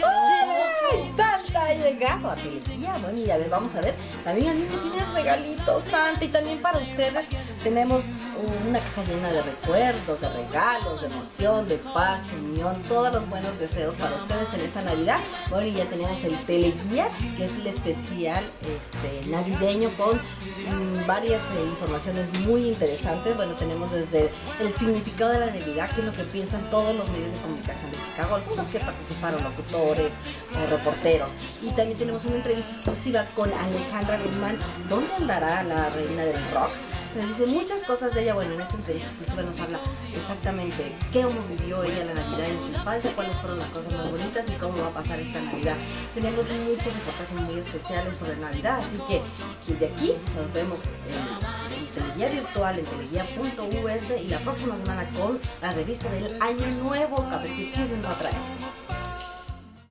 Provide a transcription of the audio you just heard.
¡Ay, Santa ha llegado a Teleguía! Bueno, y a ver, vamos a ver. También al mismo tiene regalitos, Santa. Y también para ustedes tenemos una caja llena de recuerdos, de regalos, de emoción, de paz, unión, todos los buenos deseos para ustedes en esta Navidad. Bueno, y ya tenemos el Teleguía, que es el especial navideño con varias informaciones muy interesantes. Bueno, tenemos desde el significado de la Navidad, que es lo que piensan todos los medios de comunicación de Chicago, algunos que participaron, locutores, reporteros. Y también tenemos una entrevista exclusiva con Alejandra Guzmán, donde andará la reina del rock. Nos dice muchas cosas de ella. Bueno, en esta entrevista exclusiva nos habla exactamente cómo vivió ella la Navidad en su infancia, cuáles fueron las cosas más bonitas y cómo va a pasar esta Navidad. Tenemos muchos reportajes muy especiales sobre Navidad, así que desde aquí nos vemos en Teleguía virtual, en teleguía.us, y la próxima semana con la revista del Año Nuevo. A ver qué chisme nos trae.